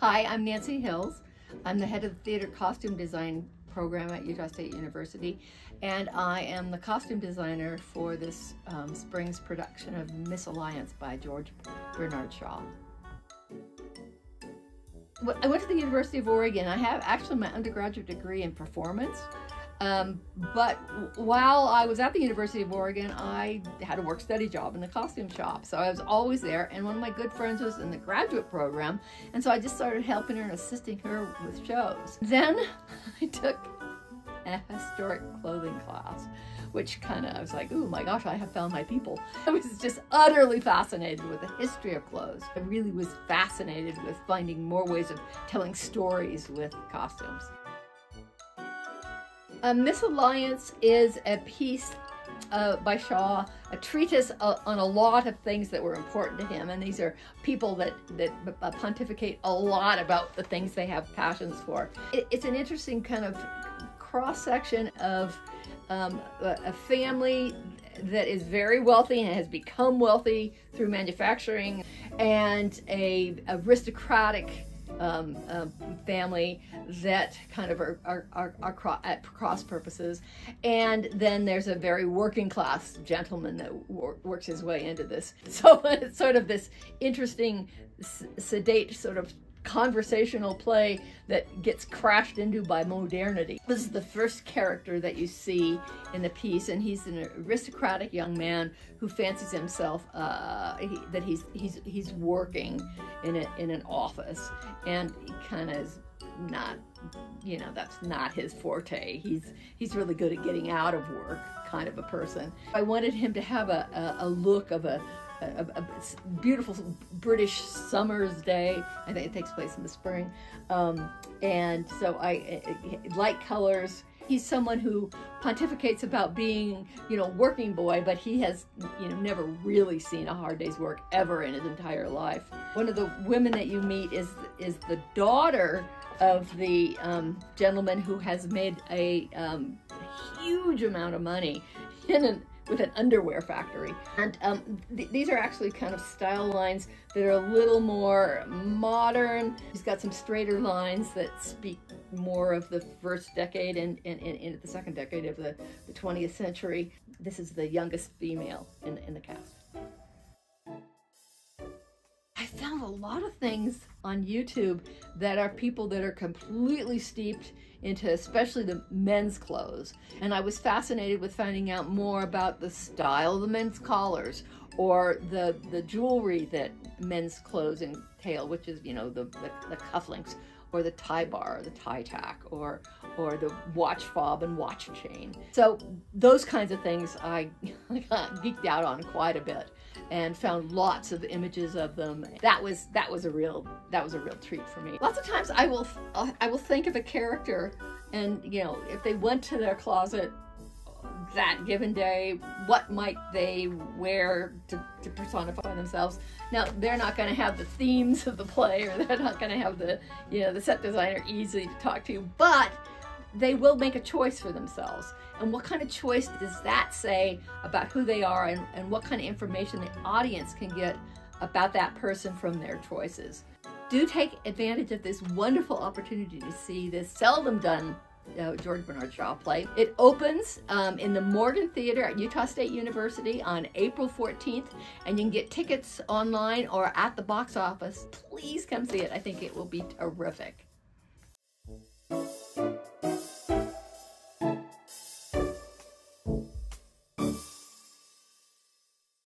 Hi, I'm Nancy Hills. I'm the head of the theater costume design program at Utah State University, and I am the costume designer for this spring's production of Misalliance by George Bernard Shaw. I went to the University of Oregon. I have actually my undergraduate degree in performance, but while I was at the University of Oregon, I had a work-study job in the costume shop. So I was always there, and one of my good friends was in the graduate program, and so I just started helping her and assisting her with shows. Then I took a historic clothing class, which I was like, oh my gosh, I have found my people. I was just utterly fascinated with the history of clothes. I really was fascinated with finding more ways of telling stories with costumes. Misalliance is a piece by Shaw, a treatise on a lot of things that were important to him, and these are people that pontificate a lot about the things they have passions for. It's an interesting kind of cross-section of a family that is very wealthy and has become wealthy through manufacturing, and a aristocratic family that kind of are at cross purposes, and then there's a very working class gentleman that works his way into this. So it's sort of this interesting, sedate sort of conversational play that gets crashed into by modernity. This is the first character that you see in the piece, and he's an aristocratic young man who fancies himself that he's working in an office, and he kind of is not, that's not his forte. He's really good at getting out of work, kind of a person. I wanted him to have a look of a beautiful British summer's day. I think it takes place in the spring, and so I light colors. He's someone who pontificates about being, working boy, but he has, never really seen a hard day's work ever in his entire life. One of the women that you meet is the daughter of the gentleman who has made a huge amount of money with an underwear factory. And these are actually kind of style lines that are a little more modern. He's got some straighter lines that speak more of the first decade and the second decade of the 20th century. This is the youngest female in the cast. I found a lot of things on YouTube that are people that are completely steeped into especially the men's clothes. And I was fascinated with finding out more about the style of the men's collars, or the jewelry that men's clothes entail, which is, the cufflinks, or the tie bar, or the tie tack, or the watch fob and watch chain. So those kinds of things I got geeked out on quite a bit, and found lots of images of them. That was a real treat for me. Lots of times I will think of a character, and if they went to their closet that given day, what might they wear to personify themselves? Now, they're not going to have the themes of the play, or they're not going to have the the set designer easy to talk to, but they will make a choice for themselves. And what kind of choice does that say about who they are, and what kind of information the audience can get about that person from their choices? Do take advantage of this wonderful opportunity to see this seldom done George Bernard Shaw play. It opens in the Morgan Theatre at Utah State University on April 14th, and you can get tickets online or at the box office. Please come see it. I think it will be terrific.